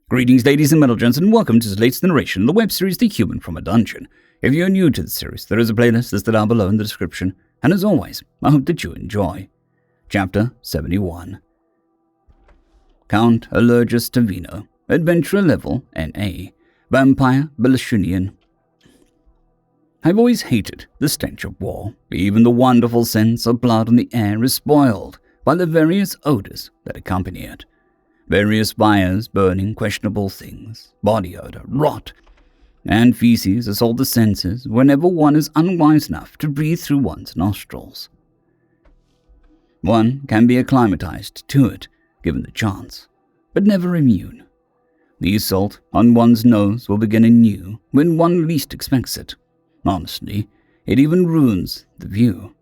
Greetings, ladies and gentlemen, and welcome to the latest narration in the web series The Human from a Dungeon. If you're new to the series, there is a playlist listed down below in the description, and as always, I hope that you enjoy. Chapter 71. Count Allergus Tavino, Adventurer Level NA, Vampire Belashunian. I've always hated the stench of war. Even the wonderful sense of blood on the air is spoiled by the various odors that accompany it. Various fires burning questionable things, body odor, rot, and feces assault the senses whenever one is unwise enough to breathe through one's nostrils. One can be acclimatized to it, given the chance, but never immune. The assault on one's nose will begin anew when one least expects it. Honestly, it even ruins the view.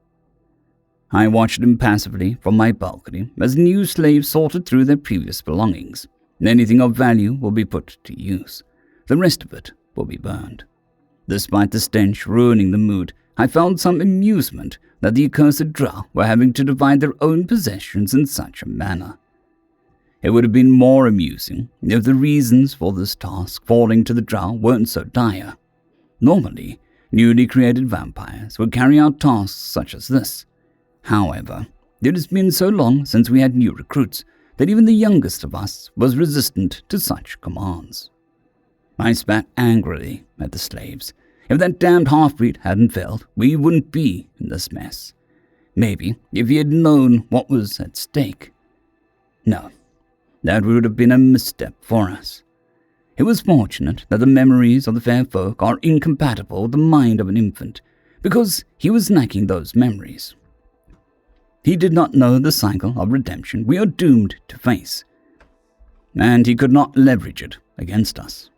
I watched impassively from my balcony as new slaves sorted through their previous belongings. Anything of value will be put to use. The rest of it will be burned. Despite the stench ruining the mood, I found some amusement that the accursed drow were having to divide their own possessions in such a manner. It would have been more amusing if the reasons for this task falling to the drow weren't so dire. Normally, newly created vampires would carry out tasks such as this. However, it has been so long since we had new recruits that even the youngest of us was resistant to such commands. I spat angrily at the slaves. If that damned half-breed hadn't failed, we wouldn't be in this mess. Maybe if he had known what was at stake. No, that would have been a misstep for us. It was fortunate that the memories of the fair folk are incompatible with the mind of an infant, because he was lacking those memories. He did not know the cycle of redemption we are doomed to face, and he could not leverage it against us.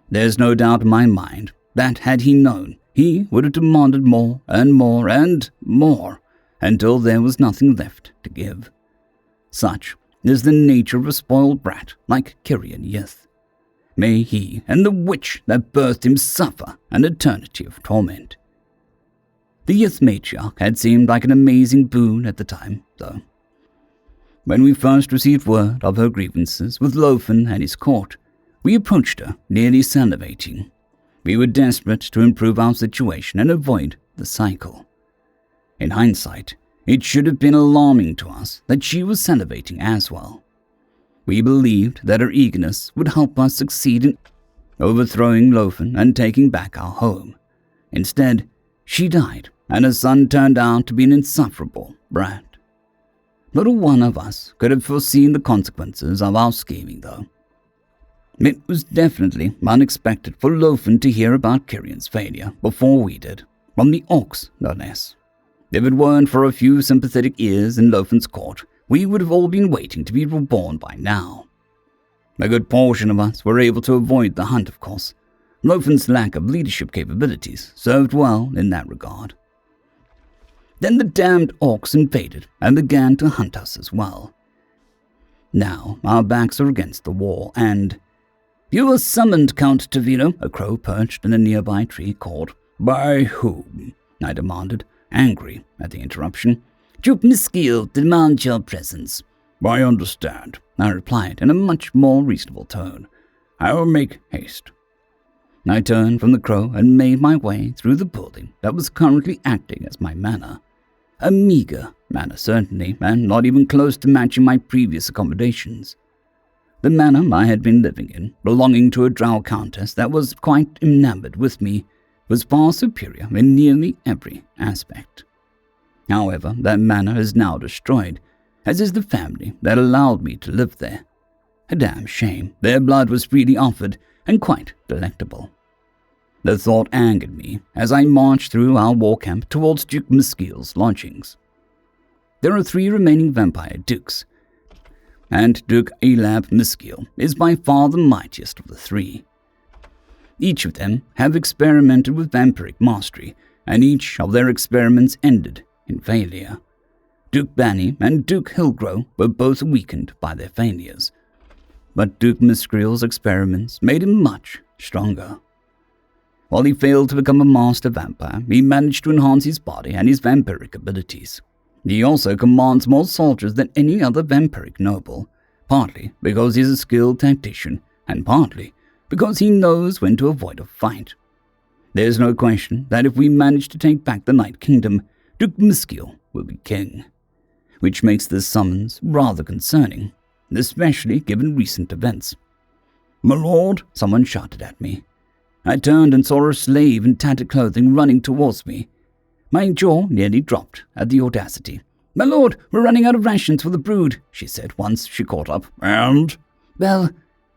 There's no doubt in my mind that had he known, he would have demanded more and more and more until there was nothing left to give. Such is the nature of a spoiled brat like Kyrian Yith. May he and the witch that birthed him suffer an eternity of torment. The Yith matriarch had seemed like an amazing boon at the time, though. When we first received word of her grievances with Lofen and his court, we approached her, nearly salivating. We were desperate to improve our situation and avoid the cycle. In hindsight, it should have been alarming to us that she was salivating as well. We believed that her eagerness would help us succeed in overthrowing Lofen and taking back our home. Instead, she died, and her son turned out to be an insufferable brat. Little one of us could have foreseen the consequences of our scheming, though. It was definitely unexpected for Lofen to hear about Kyrian's failure before we did, from the Orcs, no less. If it weren't for a few sympathetic ears in Lofen's court, we would have all been waiting to be reborn by now. A good portion of us were able to avoid the hunt, of course. Lofen's lack of leadership capabilities served well in that regard. Then the damned Orcs invaded and began to hunt us as well. Now our backs are against the wall, and "You were summoned, Count Tavino," a crow perched in a nearby tree called. "By whom?" I demanded, angry at the interruption. "Duke Miskiel demands your presence." "I understand," I replied in a much more reasonable tone. "I will make haste." I turned from the crow and made my way through the building that was currently acting as my manor. A meager manor, certainly, and not even close to matching my previous accommodations. The manor I had been living in, belonging to a drow countess that was quite enamored with me, was far superior in nearly every aspect. However, that manor is now destroyed, as is the family that allowed me to live there. A damn shame. Their blood was freely offered and quite delectable. The thought angered me as I marched through our war camp towards Duke Miskiel's lodgings. There are 3 remaining vampire dukes, and Duke Elab Miskiel is by far the mightiest of the 3. Each of them have experimented with vampiric mastery, and each of their experiments ended in failure. Duke Banny and Duke Hillgrow were both weakened by their failures, but Duke Miskiel's experiments made him much stronger. While he failed to become a master vampire, he managed to enhance his body and his vampiric abilities. He also commands more soldiers than any other vampiric noble, partly because he is a skilled tactician and partly because he knows when to avoid a fight. There's no question that if we manage to take back the Night Kingdom, Duke Miskiel will be king, which makes this summons rather concerning, especially given recent events. "My lord," someone shouted at me. I turned and saw a slave in tattered clothing running towards me. My jaw nearly dropped at the audacity. "My lord, we're running out of rations for the brood," she said once she caught up. "And?" "Well,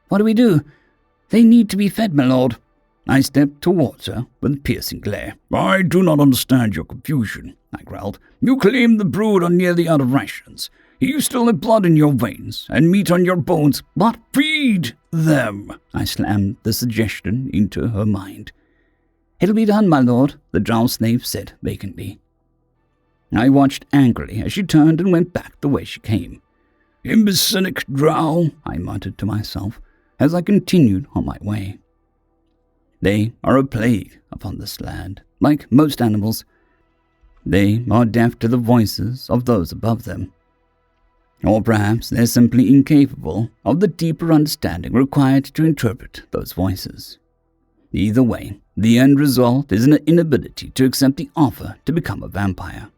what do? They need to be fed, my lord." I stepped towards her with a piercing glare. "I do not understand your confusion," I growled. "You claim the brood are nearly out of rations. You still have blood in your veins and meat on your bones. But feed them!" I slammed the suggestion into her mind. "It'll be done, my lord," the drow slave said vacantly. I watched angrily as she turned and went back the way she came. "Imbecilic drow," I muttered to myself as I continued on my way. They are a plague upon this land. Like most animals, they are deaf to the voices of those above them. Or perhaps they're simply incapable of the deeper understanding required to interpret those voices. Either way, the end result is an inability to accept the offer to become a vampire.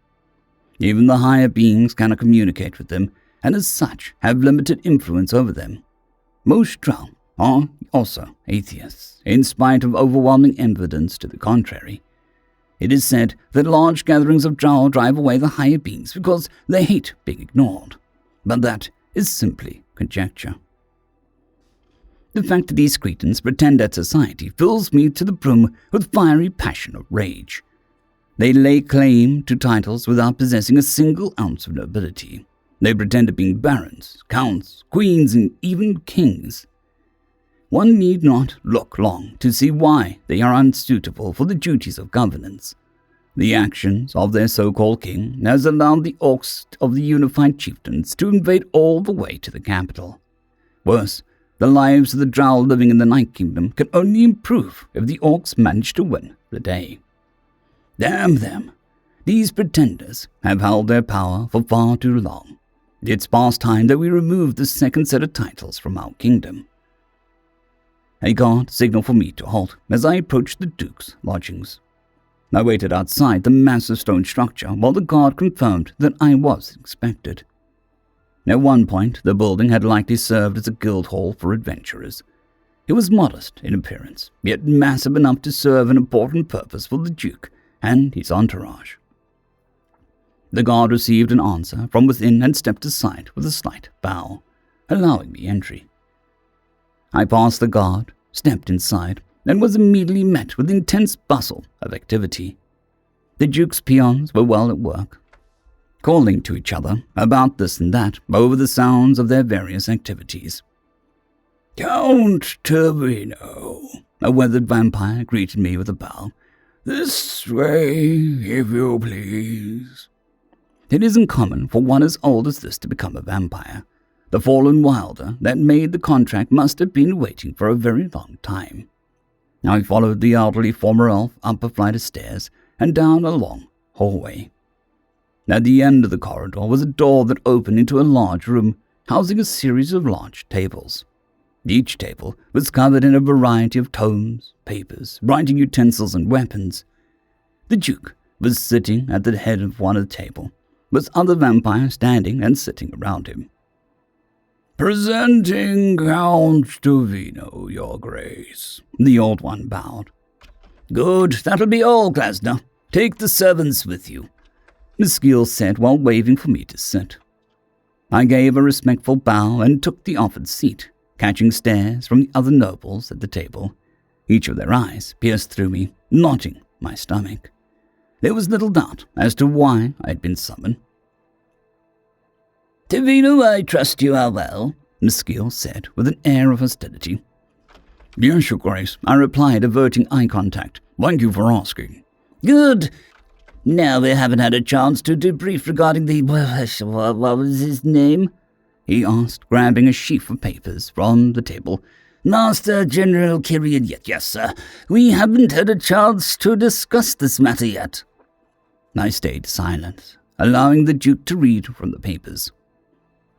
Even the higher beings cannot communicate with them, and as such have limited influence over them. Most drow are also atheists, in spite of overwhelming evidence to the contrary. It is said that large gatherings of drow drive away the higher beings because they hate being ignored, but that is simply conjecture. The fact that these cretins pretend at society fills me to the brim with fiery passion of rage. They lay claim to titles without possessing a single ounce of nobility. They pretend to be barons, counts, queens, and even kings. One need not look long to see why they are unsuitable for the duties of governance. The actions of their so-called king has allowed the Orcs of the unified chieftains to invade all the way to the capital. Worse, the lives of the drow living in the Night Kingdom can only improve if the Orcs manage to win the day. Damn them! These pretenders have held their power for far too long. It's past time that we remove the second set of titles from our kingdom. A guard signaled for me to halt as I approached the Duke's lodgings. I waited outside the massive stone structure while the guard confirmed that I was expected. At one point, the building had likely served as a guild hall for adventurers. It was modest in appearance, yet massive enough to serve an important purpose for the Duke and his entourage. The guard received an answer from within and stepped aside with a slight bow, allowing me entry. I passed the guard, stepped inside, and was immediately met with intense bustle of activity. The Duke's peons were well at work, calling to each other about this and that over the sounds of their various activities. "Count Turbino," a weathered vampire greeted me with a bow. "This way, if you please." It isn't common for one as old as this to become a vampire. The fallen wilder that made the contract must have been waiting for a very long time. I followed the elderly former elf up a flight of stairs and down a long hallway. At the end of the corridor was a door that opened into a large room housing a series of large tables. Each table was covered in a variety of tomes, papers, writing utensils, and weapons. The Duke was sitting at the head of one of the table, with other vampires standing and sitting around him. "Presenting Count Turbino, your grace," the old one bowed. "Good, that'll be all, Glasner. Take the servants with you," Miskiel said while waving for me to sit. I gave a respectful bow and took the offered seat, catching stares from the other nobles at the table. Each of their eyes pierced through me, knotting my stomach. There was little doubt as to why I had been summoned. "Turbino, I trust you are well," Miskiel said with an air of hostility. "Yes, your grace," I replied, averting eye contact. "Thank you for asking." "Good. Now we haven't had a chance to debrief regarding the... what was his name?" he asked, grabbing a sheaf of papers from the table. "Master General Kyrian yet, yes, sir. We haven't had a chance to discuss this matter yet." I stayed silent, allowing the Duke to read from the papers.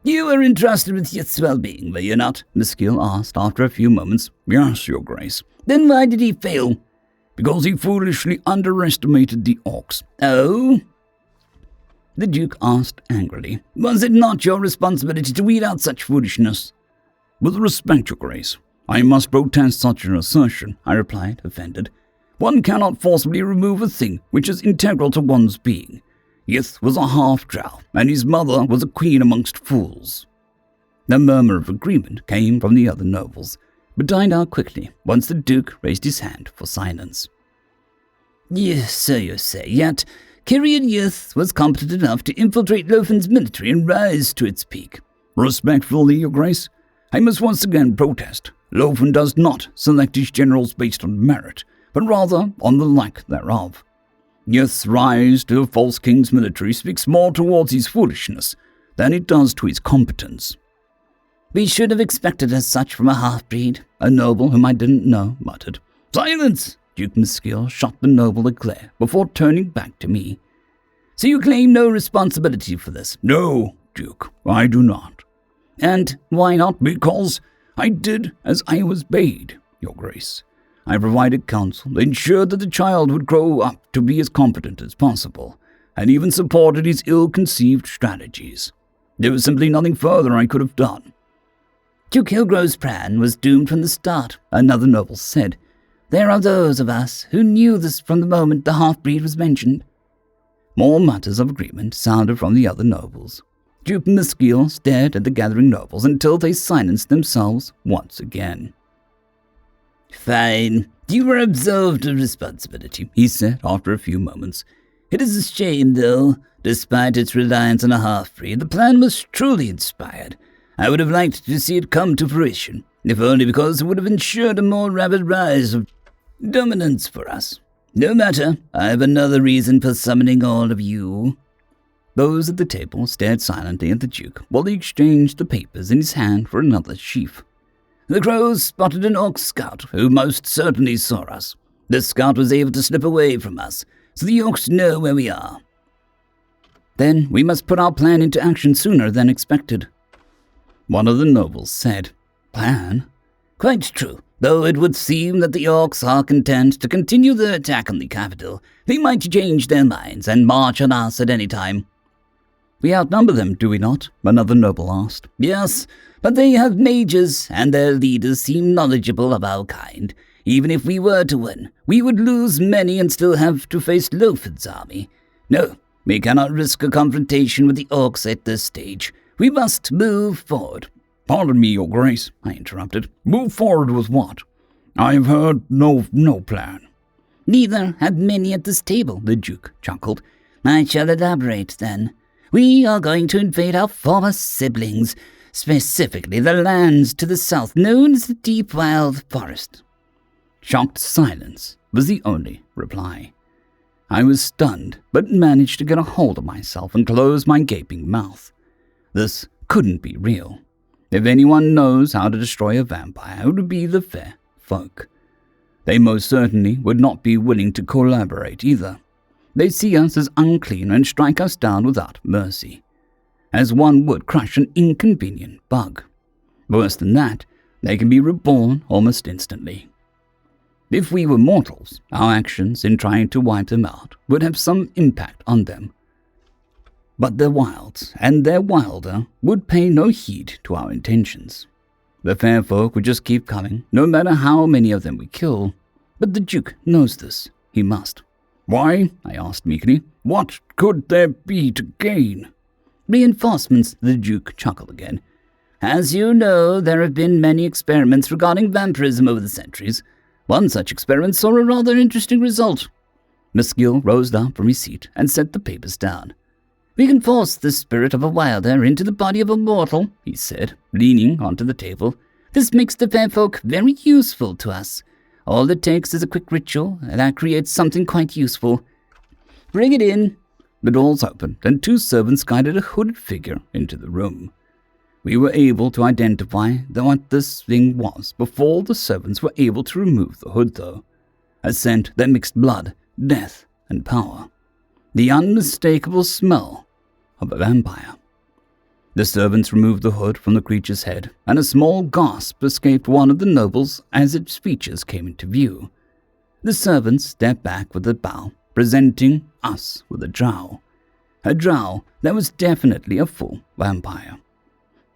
You were entrusted with Yith's well-being, were you not? McGee asked after a few moments. Yes, Your Grace. Then why did he fail? Because he foolishly underestimated the Orcs. Oh? The Duke asked angrily. Was it not your responsibility to weed out such foolishness? With respect, Your Grace, I must protest such an assertion, I replied, offended. One cannot forcibly remove a thing which is integral to one's being. Yith was a half-drow, and his mother was a queen amongst fools. A murmur of agreement came from the other nobles, but died out quickly once the Duke raised his hand for silence. Yes, so you say, yet Kyrian Yith was competent enough to infiltrate Lothan's military and rise to its peak. Respectfully, Your Grace, I must once again protest. Lothan does not select his generals based on merit, but rather on the lack thereof. Yith's rise to a false king's military speaks more towards his foolishness than it does to his competence. We should have expected as such from a half-breed, a noble whom I didn't know muttered. Silence! Duke McGee shot the noble a glare before turning back to me. So you claim no responsibility for this? No, Duke, I do not. And why not? Because I did as I was bade, Your Grace. I provided counsel, ensured that the child would grow up to be as competent as possible, and even supported his ill-conceived strategies. There was simply nothing further I could have done. Duke Hilgrove's plan was doomed from the start, another noble said. There are those of us who knew this from the moment the half-breed was mentioned. More mutters of agreement sounded from the other nobles. Duke McGee stared at the gathering nobles until they silenced themselves once again. Fine. You were absolved of responsibility, he said after a few moments. It is a shame, though. Despite its reliance on a half-breed, the plan was truly inspired. I would have liked to see it come to fruition, if only because it would have ensured a more rapid rise of dominance for us. No matter, I have another reason for summoning all of you. Those at the table stared silently at the Duke while he exchanged the papers in his hand for another sheaf. The crows spotted an Orc scout who most certainly saw us. The scout was able to slip away from us, so the Orcs know where we are. Then we must put our plan into action sooner than expected. One of the nobles said. Plan? Quite true. Though it would seem that the Orcs are content to continue their attack on the capital, they might change their minds and march on us at any time. We outnumber them, do we not? Another noble asked. Yes, but they have mages, and their leaders seem knowledgeable of our kind. Even if we were to win, we would lose many and still have to face Lothan's army. No, we cannot risk a confrontation with the Orcs at this stage. We must move forward. Pardon me, Your Grace, I interrupted. Move forward with what? I have heard no plan. Neither have many at this table, the Duke chuckled. I shall elaborate then. We are going to invade our former siblings, specifically the lands to the south known as the Deep Wild Forest. Shocked silence was the only reply. I was stunned, but managed to get a hold of myself and close my gaping mouth. This couldn't be real. If anyone knows how to destroy a vampire, it would be the fair folk. They most certainly would not be willing to collaborate either. They see us as unclean and strike us down without mercy, as one would crush an inconvenient bug. Worse than that, they can be reborn almost instantly. If we were mortals, our actions in trying to wipe them out would have some impact on them. But the wilds and their wilder would pay no heed to our intentions. The fair folk would just keep coming, no matter how many of them we kill. But the Duke knows this. He must. Why? I asked meekly. What could there be to gain? Reinforcements, the Duke chuckled again. As you know, there have been many experiments regarding vampirism over the centuries. One such experiment saw a rather interesting result. McGee rose up from his seat and set the papers down. We can force the spirit of a wilder into the body of a mortal, he said, leaning onto the table. This makes the fair folk very useful to us. All it takes is a quick ritual, and that creates something quite useful. Bring it in. The doors opened, and two servants guided a hooded figure into the room. We were able to identify what this thing was before the servants were able to remove the hood, though. A scent that mixed blood, death, and power. The unmistakable smell of a vampire. The servants removed the hood from the creature's head, and a small gasp escaped one of the nobles as its features came into view. The servants stepped back with a bow, presenting us with a drow. A drow that was definitely a full vampire.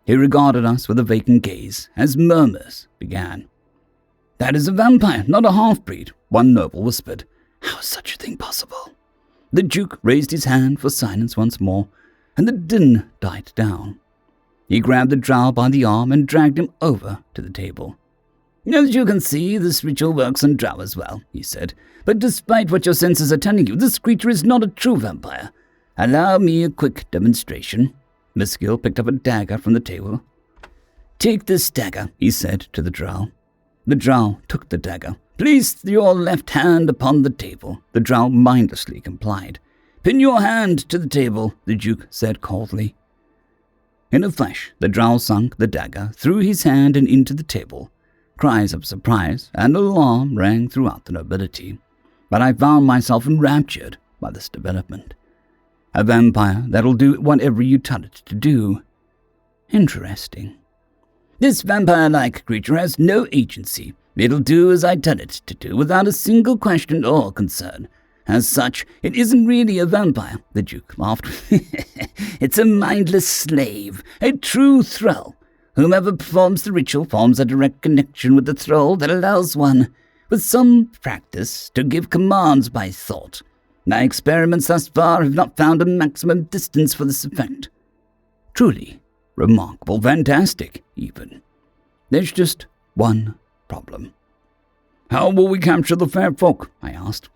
He regarded us with a vacant gaze as murmurs began. "That is a vampire, not a half-breed," one noble whispered. "How is such a thing possible?" The Duke raised his hand for silence once more, and the din died down. He grabbed the drow by the arm and dragged him over to the table. "As you can see, this ritual works on drow as well," he said. "But despite what your senses are telling you, this creature is not a true vampire. Allow me a quick demonstration." Miskill picked up a dagger from the table. "Take this dagger," he said to the drow. The drow took the dagger. "Place your left hand upon the table." The drow mindlessly complied. "Pin your hand to the table," the Duke said coldly. In a flash, the drow sunk the dagger through his hand and into the table. Cries of surprise and alarm rang throughout the nobility, but I found myself enraptured by this development. A vampire that'll do whatever you tell it to do. Interesting. "This vampire-like creature has no agency. It'll do as I tell it to do without a single question or concern. As such, it isn't really a vampire," the Duke laughed. "It's a mindless slave, a true thrall. Whomever performs the ritual forms a direct connection with the thrall that allows one, with some practice, to give commands by thought. My experiments thus far have not found a maximum distance for this effect. Truly remarkable, fantastic, even. There's just one problem." "How will we capture the fair folk?" I asked.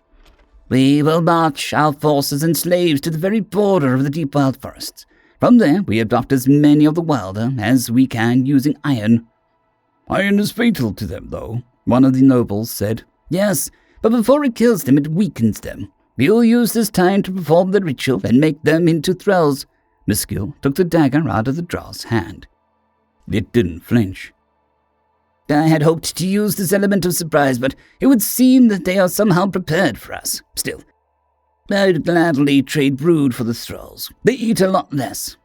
"We will march our forces and slaves to the very border of the deep wild forests. From there, we abduct as many of the wilder as we can using iron." "Iron is fatal to them, though," one of the nobles said. "Yes, but before it kills them, it weakens them. We'll use this time to perform the ritual and make them into thralls." Miskill took the dagger out of the draw's hand. It didn't flinch. "I had hoped to use this element of surprise, but it would seem that they are somehow prepared for us. Still, I'd gladly trade brood for the thralls. They eat a lot less."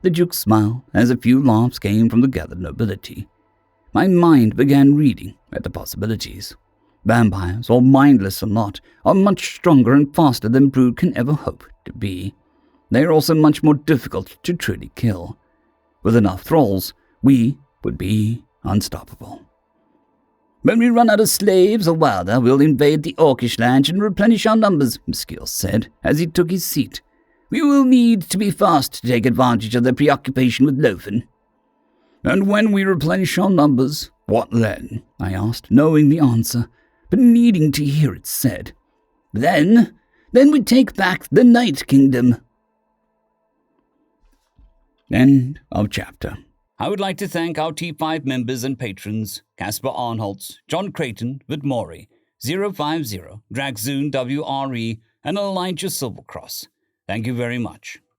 The Duke smiled as a few laughs came from the gathered nobility. My mind began reading at the possibilities. Vampires, or mindless or not, are much stronger and faster than brood can ever hope to be. They are also much more difficult to truly kill. With enough thralls, we would be unstoppable. "When we run out of slaves or wilder, we'll invade the Orcish land and replenish our numbers," Miskill said as he took his seat. "We will need to be fast to take advantage of their preoccupation with loafing." "And when we replenish our numbers, what then?" I asked, knowing the answer, but needing to hear it said. Then we take back the Night Kingdom." End of chapter. I would like to thank our T5 members and patrons, Casper Arnholtz, Jon Creighton, W.R.E, 050, Dragzoon W.R.E, and Elijah Silvercross. Thank you very much.